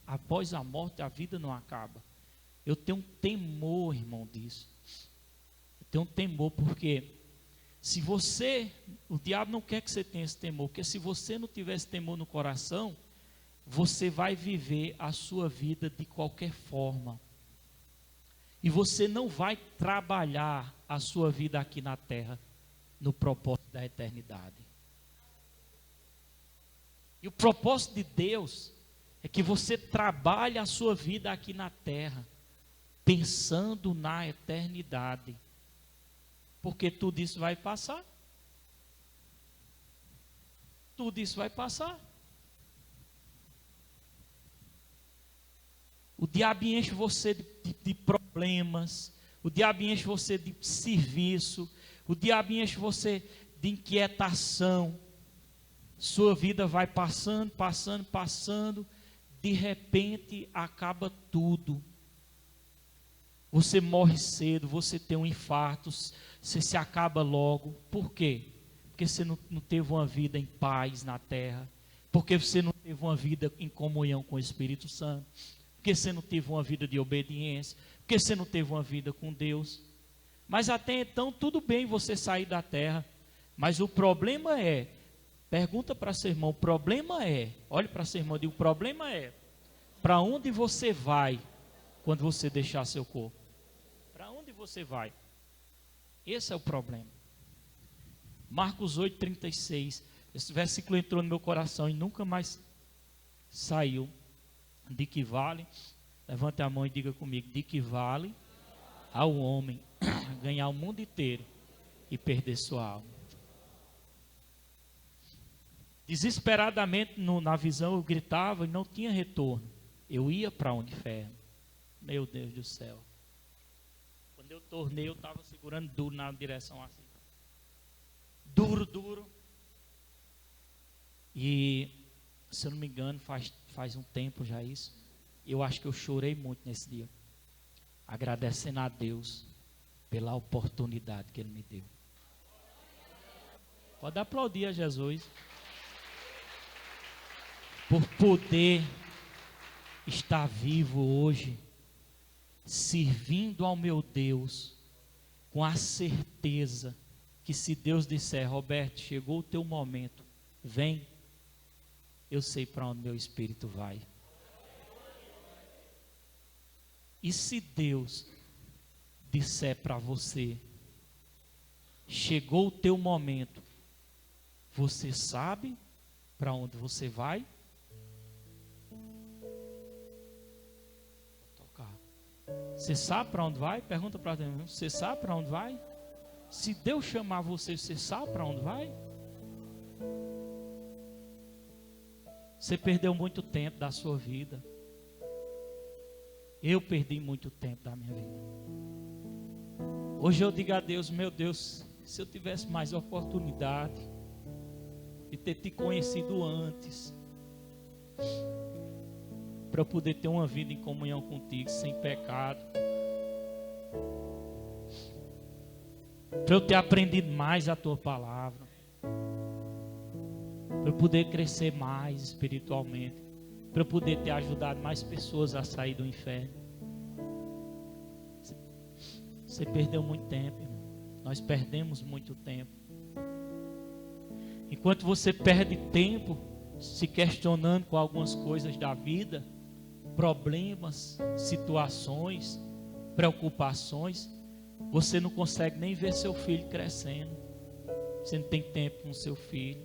Após a morte, a vida não acaba. Eu tenho um temor, irmão, disso. Eu tenho um temor porque se você, o diabo não quer que você tenha esse temor, porque se você não tiver esse temor no coração, você vai viver a sua vida de qualquer forma. E você não vai trabalhar a sua vida aqui na terra no propósito da eternidade. E o propósito de Deus é que você trabalhe a sua vida aqui na terra, pensando na eternidade. Porque tudo isso vai passar. Tudo isso vai passar. O diabo enche você de problemas, o diabo enche você de serviço, o diabo enche você de inquietação. Sua vida vai passando, de repente acaba tudo. Você morre cedo, você tem um infarto, você se acaba logo. Por quê? Porque você não teve uma vida em paz na terra, porque você não teve uma vida em comunhão com o Espírito Santo, porque você não teve uma vida de obediência, porque você não teve uma vida com Deus. Mas até então tudo bem você sair da terra, mas o problema é, pergunta para seu irmão, o problema é, olhe para seu irmão e diga, o problema é, para onde você vai quando você deixar seu corpo? Para onde você vai? Esse é o problema. Marcos 8:36, esse versículo entrou no meu coração e nunca mais saiu. De que vale, levante a mão e diga comigo, de que vale ao homem ganhar o mundo inteiro e perder sua alma. Desesperadamente na visão eu gritava e não tinha retorno. Eu ia para o inferno. Meu Deus do céu. Quando eu tornei, eu estava segurando duro na direção assim. Duro. E, se eu não me engano, faz um tempo já isso. Eu acho que eu chorei muito nesse dia. Agradecendo a Deus pela oportunidade que Ele me deu. Pode aplaudir a Jesus. Por poder estar vivo hoje. servindo ao meu Deus, com a certeza que se Deus disser, Roberto, chegou o teu momento, vem, eu sei para onde meu espírito vai. E se Deus disser para você, chegou o teu momento, você sabe para onde você vai? Vou tocar. Você sabe para onde vai? Pergunta para Deus, você sabe para onde vai? Se Deus chamar você, você sabe para onde vai? Você perdeu muito tempo da sua vida. Eu perdi muito tempo da minha vida. Hoje eu digo a Deus, meu Deus, se eu tivesse mais oportunidade de ter te conhecido antes, para eu poder ter uma vida em comunhão contigo, sem pecado, para eu ter aprendido mais a tua palavra, para eu poder crescer mais espiritualmente, para eu poder ter ajudado mais pessoas a sair do inferno. Você perdeu muito tempo, irmão. Nós perdemos muito tempo. Enquanto você perde tempo se questionando com algumas coisas da vida, problemas, situações, preocupações, você não consegue nem ver seu filho crescendo. Você não tem tempo com seu filho.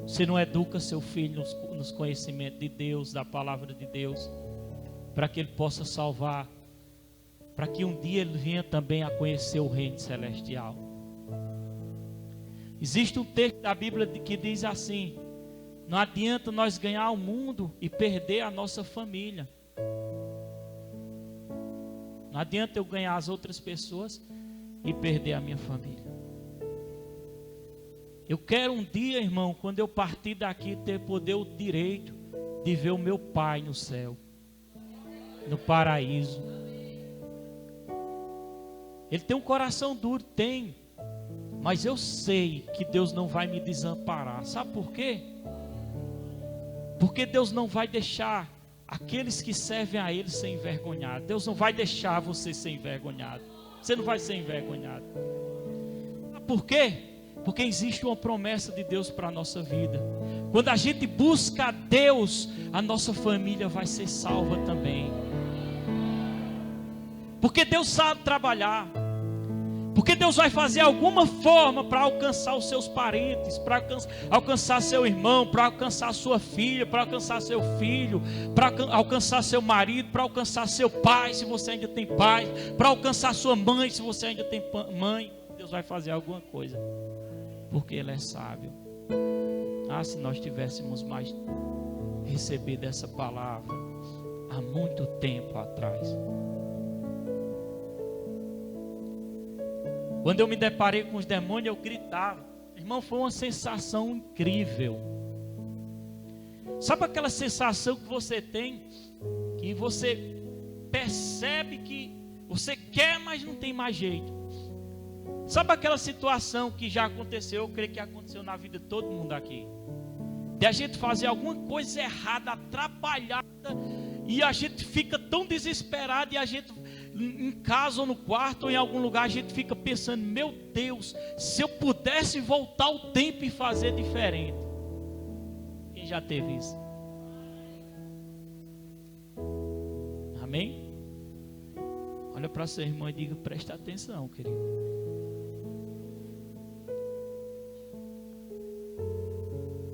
Você não educa seu filho nos conhecimentos de Deus, da palavra de Deus, para que ele possa salvar, para que um dia ele venha também a conhecer o reino celestial. Existe um texto da Bíblia que diz assim: não adianta nós ganhar o mundo e perder a nossa família. Não adianta eu ganhar as outras pessoas e perder a minha família. Eu quero um dia, irmão, quando eu partir daqui, ter poder, o direito de ver o meu pai no céu, no paraíso. Ele tem um coração duro, tem, mas eu sei que Deus não vai me desamparar. Sabe por quê? Porque Deus não vai deixar aqueles que servem a Ele ser envergonhados. Deus não vai deixar você ser envergonhado. Você não vai ser envergonhado. Por quê? Porque existe uma promessa de Deus para a nossa vida. Quando a gente busca a Deus, a nossa família vai ser salva também. Porque Deus sabe trabalhar. Porque Deus vai fazer alguma forma para alcançar os seus parentes, para alcançar seu irmão, para alcançar sua filha, para alcançar seu filho, para alcançar seu marido, para alcançar seu pai, se você ainda tem pai, para alcançar sua mãe, se você ainda tem mãe. Deus vai fazer alguma coisa, porque Ele é sábio. Ah, se nós tivéssemos mais recebido essa palavra há muito tempo atrás. Quando eu me deparei com os demônios, eu gritava. Irmão, foi uma sensação incrível. Sabe aquela sensação que você tem, que você percebe que você quer, mas não tem mais jeito? Sabe aquela situação que já aconteceu, eu creio que aconteceu na vida de todo mundo aqui, de a gente fazer alguma coisa errada, atrapalhada, e a gente fica tão desesperado, e a gente, em casa ou no quarto ou em algum lugar, a gente fica pensando: meu Deus, se eu pudesse voltar o tempo e fazer diferente. Quem já teve isso? Amém? Olha para seu irmão e diga: presta atenção, querido.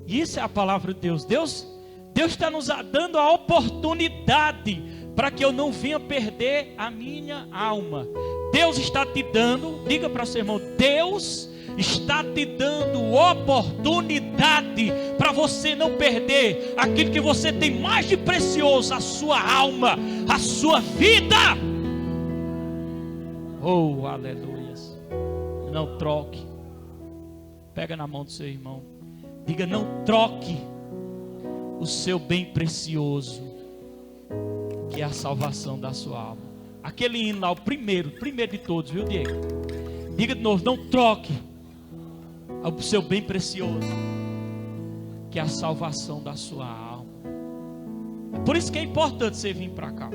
Isso é a palavra de Deus. Deus está nos dando a oportunidade para que eu não venha perder a minha alma. Deus está te dando, diga para seu irmão, Deus está te dando oportunidade para você não perder aquilo que você tem mais de precioso, a sua alma, a sua vida. Oh, aleluia. Não troque. Pega na mão do seu irmão. Diga: não troque o seu bem precioso, que é a salvação da sua alma. Aquele hino lá, o primeiro de todos, viu, Diego? Diga de novo: não troque o seu bem precioso, que é a salvação da sua alma. É por isso que é importante você vir para cá.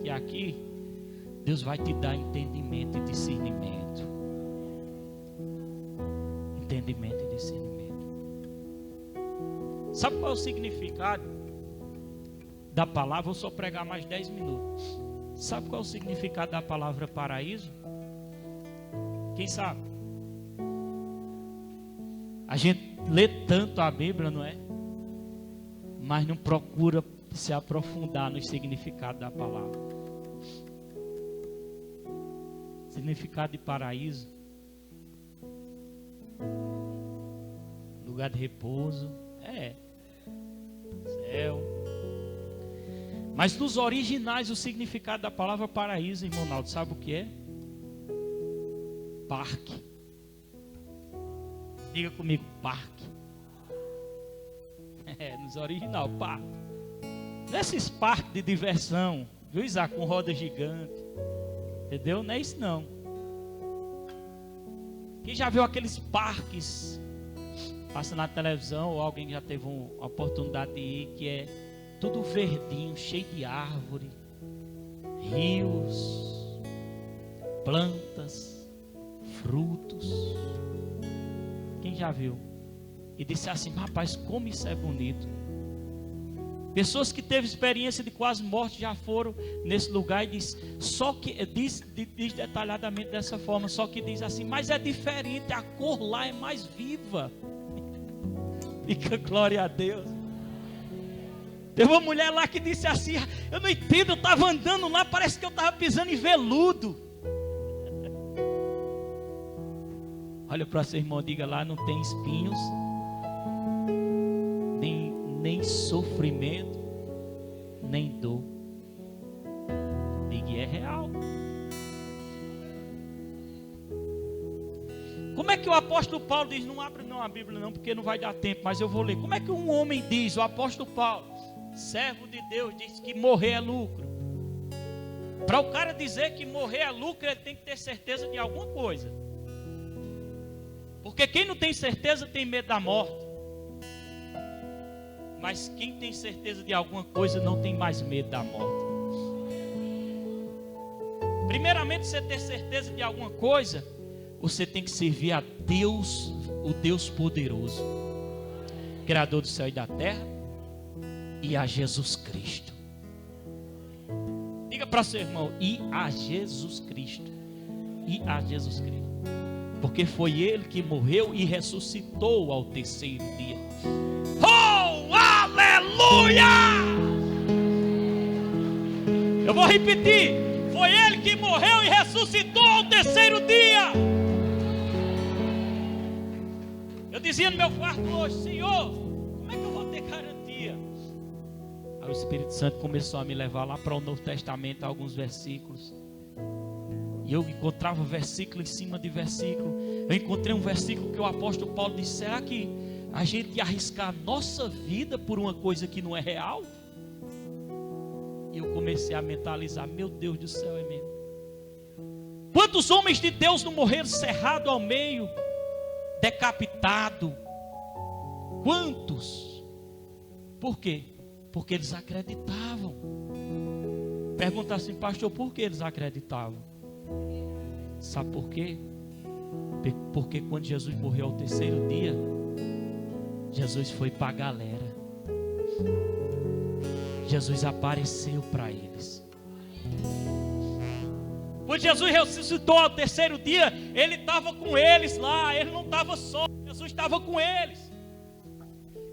que é aqui, Deus vai te dar entendimento e discernimento. Entendimento e discernimento. Sabe qual é o significado da palavra? Vou só pregar mais 10 minutos. Sabe qual é o significado da palavra paraíso? Quem sabe? A gente lê tanto a Bíblia, não é? Mas não procura se aprofundar no significado da palavra. Significado de paraíso: lugar de repouso, céu. Mas nos originais o significado da palavra paraíso, irmão Naldo, sabe o que é? Parque. Diga comigo, parque. Nos original, parque. Nesses parques de diversão, viu, Isaac, com roda gigante. Entendeu? Não é isso não. Quem já viu aqueles parques, passa na televisão, ou alguém já teve uma oportunidade de ir, que é tudo verdinho, cheio de árvore, rios, plantas, frutos. Quem já viu? E disse assim: rapaz, como isso é bonito. Pessoas que teve experiência de quase morte já foram nesse lugar e diz detalhadamente dessa forma, só que diz assim: mas é diferente, a cor lá é mais viva. Fica glória a Deus. Teve uma mulher lá que disse assim: eu não entendo, eu estava andando lá, parece que eu estava pisando em veludo. Olha para seu irmão, diga: lá não tem espinhos, nem sofrimento, nem dor. Diga: é real. Como é que o apóstolo Paulo diz? Não abre não a Bíblia não, porque não vai dar tempo, mas eu vou ler. Como é que um homem diz, o apóstolo Paulo, servo de Deus, diz que morrer é lucro? Para o cara dizer que morrer é lucro, ele tem que ter certeza de alguma coisa. Porque quem não tem certeza tem medo da morte. Mas quem tem certeza de alguma coisa não tem mais medo da morte. Primeiramente, você ter certeza de alguma coisa, você tem que servir a Deus, o Deus poderoso, Criador do céu e da terra, e a Jesus Cristo. Diga para seu irmão: e a Jesus Cristo. E a Jesus Cristo. Porque foi Ele que morreu e ressuscitou ao terceiro dia. Oh, aleluia! Eu vou repetir: foi Ele que morreu e ressuscitou ao terceiro dia. Eu dizia no meu quarto hoje: Senhor, como é que eu vou ter garantia? Aí o Espírito Santo começou a me levar lá para o Novo Testamento, alguns versículos. E eu encontrava versículo em cima de versículo. Eu encontrei um versículo que o apóstolo Paulo disse: será que a gente ia arriscar a nossa vida por uma coisa que não é real? E eu comecei a mentalizar: meu Deus do céu, é mesmo. Quantos homens de Deus não morreram cerrado ao meio, decapitado? Quantos? Por quê? Porque eles acreditavam. Pergunta assim: pastor, por que eles acreditavam? Sabe por quê? Porque quando Jesus morreu ao terceiro dia, Jesus foi para a galera. Jesus apareceu para eles. Quando Jesus ressuscitou ao terceiro dia, Ele estava com eles lá. Ele não estava só, Jesus estava com eles.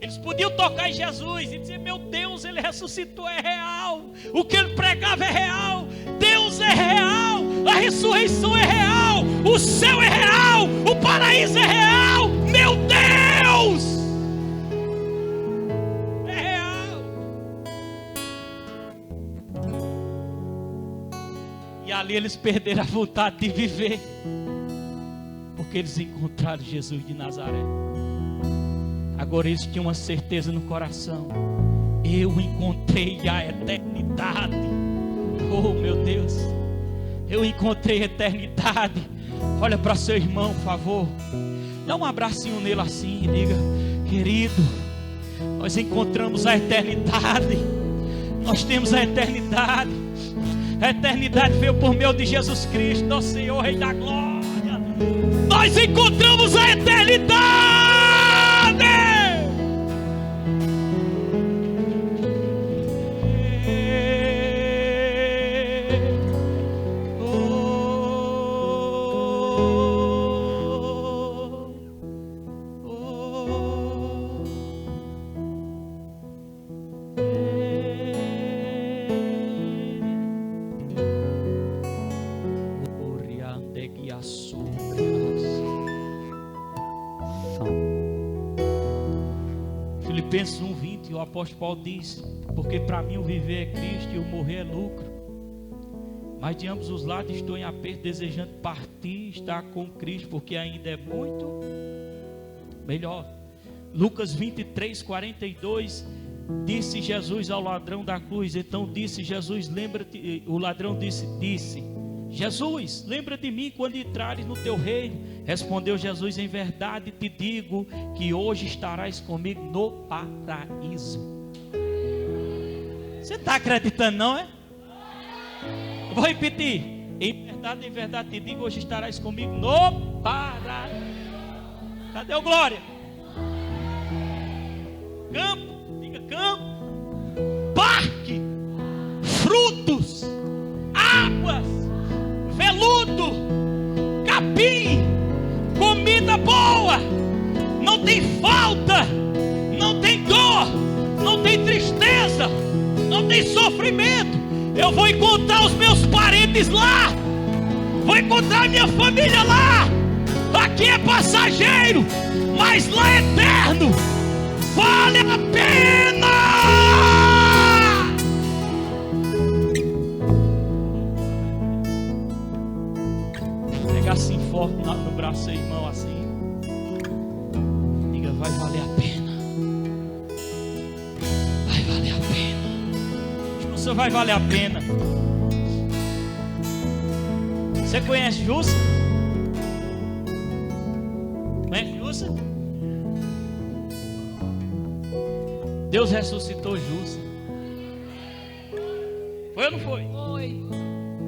Eles podiam tocar em Jesus e dizer: meu Deus, Ele ressuscitou, é real. O que Ele pregava é real. Deus é real. A ressurreição é real. O céu é real. O paraíso é real. Meu Deus! É real. E ali eles perderam a vontade de viver, porque eles encontraram Jesus de Nazaré. Agora eles tinham uma certeza no coração: eu encontrei a eternidade. Oh, meu Deus, eu encontrei a eternidade. Olha para seu irmão, por favor, dá um abracinho nele assim e diga: querido, nós encontramos a eternidade. Nós temos a eternidade. A eternidade veio por meio de Jesus Cristo, nosso Senhor, Rei da Glória. Nós encontramos a eternidade. Filipenses 1:20, o apóstolo Paulo diz: porque para mim o viver é Cristo e o morrer é lucro. Mas de ambos os lados estou em aperto, desejando partir e estar com Cristo, porque ainda é muito melhor. Lucas 23:42, disse Jesus ao ladrão da cruz. Então disse Jesus: lembra-te. O ladrão disse: Jesus, lembra de mim quando entrares no teu reino. Respondeu Jesus: em verdade te digo que hoje estarás comigo no paraíso. Você está acreditando, não é? Eu vou repetir: em verdade te digo, hoje estarás comigo no paraíso. Cadê o glória? Campo, diga campo, parque, frutos, águas, veludo, capim, comida boa, não tem falta, não tem dor, não tem tristeza, não tem sofrimento. Eu vou encontrar os meus parentes lá, vou encontrar minha família lá. Aqui é passageiro, mas lá é eterno. Vale a pena. Pega assim forte no braço, irmão, assim. Diga: vai valer a pena. Vai valer a pena. Você vai valer a pena. Você conhece Jussa? Conhece Jussa? Deus ressuscitou Jussa. Foi ou não foi? Foi.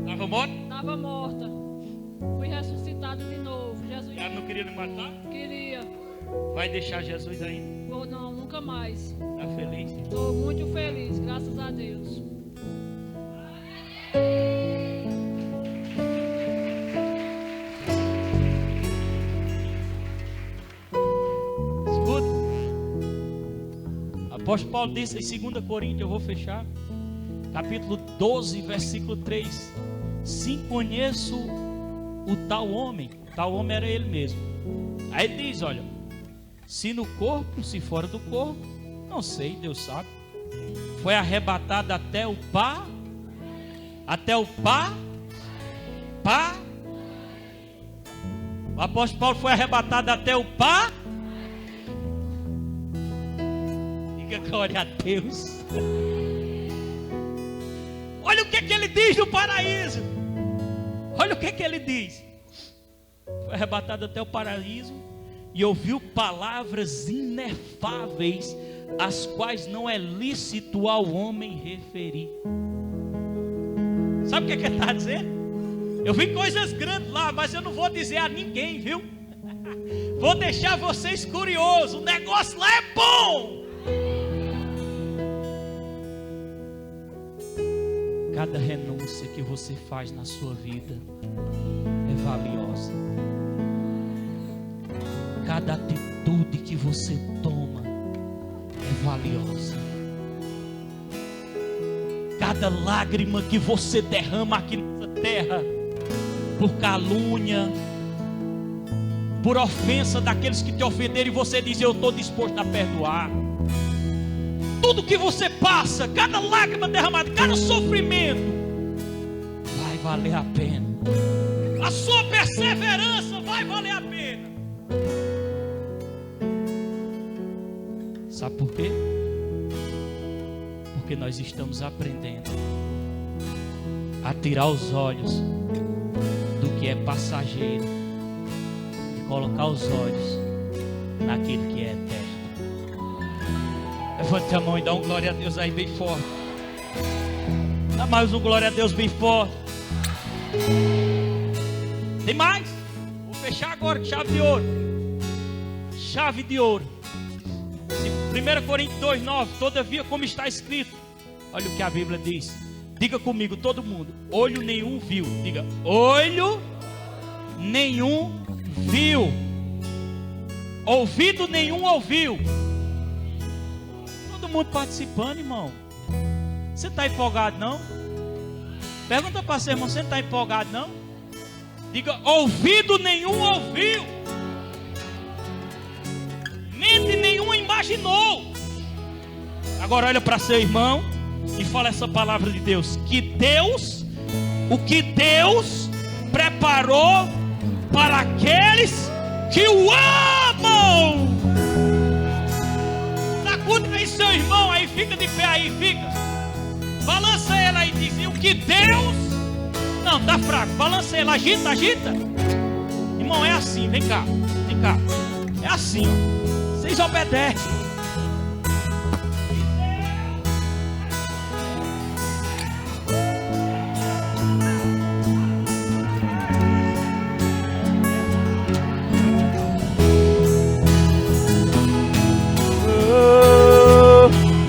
Estava morta? Estava morta. Fui ressuscitado de novo. Jesus. Ela não queria me matar? Queria. Vai deixar Jesus ainda? Ou não, nunca mais. Está feliz? Estou muito feliz, graças a Deus. O apóstolo Paulo disse em 2 Coríntios, eu vou fechar, capítulo 12, versículo 3: sim, conheço o tal homem era ele mesmo. Aí ele diz: olha, se no corpo, se fora do corpo, não sei, Deus sabe. Foi arrebatado até o pá. O apóstolo Paulo foi arrebatado até o pá. Glória a Deus. Olha o que ele diz no paraíso. Olha o que ele diz. Foi arrebatado até o paraíso e ouviu palavras inefáveis, as quais não é lícito ao homem referir. Sabe o que ele está dizendo? Eu vi coisas grandes lá, mas eu não vou dizer a ninguém, viu? Vou deixar vocês curiosos. O negócio lá é bom. Cada renúncia que você faz na sua vida é valiosa. Cada atitude que você toma é valiosa. Cada lágrima que você derrama aqui nessa terra, por calúnia, por ofensa daqueles que te ofenderam, e você diz: eu estou disposto a perdoar. Tudo que você passa, cada lágrima derramada, cada sofrimento, vai valer a pena. A sua perseverança vai valer a pena. Sabe por quê? Porque nós estamos aprendendo a tirar os olhos do que é passageiro e colocar os olhos naquilo que é eterno. Levante a mão e dá um glória a Deus aí bem forte. Dá mais um glória a Deus bem forte. Tem mais? Vou fechar agora com chave de ouro. Chave de ouro. 1 Coríntios 2:9. Todavia, como está escrito, olha o que a Bíblia diz. Diga comigo, todo mundo. Olho nenhum viu. Diga, olho nenhum viu. Ouvido nenhum ouviu. Todo mundo participando, irmão. Você está empolgado, não? Pergunta para seu irmão, você não está empolgado, não? Diga, ouvido nenhum ouviu. Mente nenhuma imaginou. Agora olha para seu irmão e fala essa palavra de Deus. O que Deus preparou para aqueles que o amam. Sacude aí seu irmão aí, fica de pé aí, fica. Balança ela aí e diz, o que Deus... Não, tá fraco, balança ela, agita, agita. Irmão, é assim, vem cá. É assim, ó. Vocês obedecem.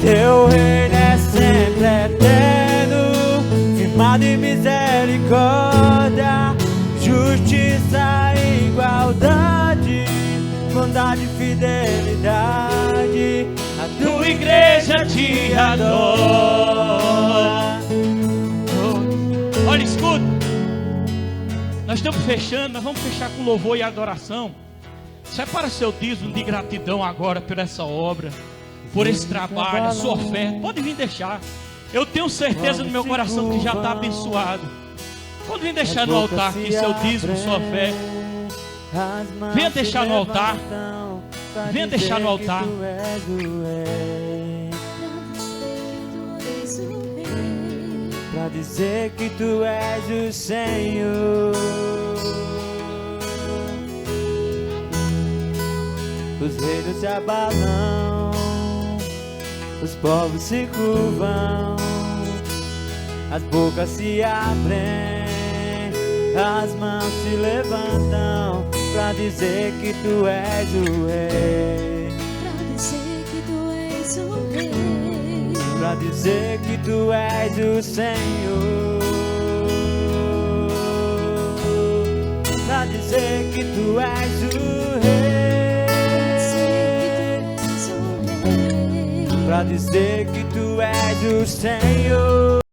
Teu reino é sempre eterno, firmado em misericórdia, justiça e igualdade, bondade e fidelidade. A tua igreja te adora. Olha, escuta. Nós estamos fechando, nós vamos fechar com louvor e adoração. Separa seu dízimo de gratidão agora por essa obra, por esse trabalho, a sua oferta. Pode vir deixar. Eu tenho certeza no meu coração que já está abençoado. Pode vir deixar no altar aqui seu dízimo, sua fé. Venha deixar no altar. Venha deixar no altar. Pra dizer que tu és o Senhor. Os reinos se abalam, os povos se curvam, as bocas se abrem, as mãos se levantam pra dizer que tu és o rei. Pra dizer que tu és o rei. Pra dizer que tu és o Senhor. Pra dizer que tu és o rei. Pra dizer que tu és o Senhor.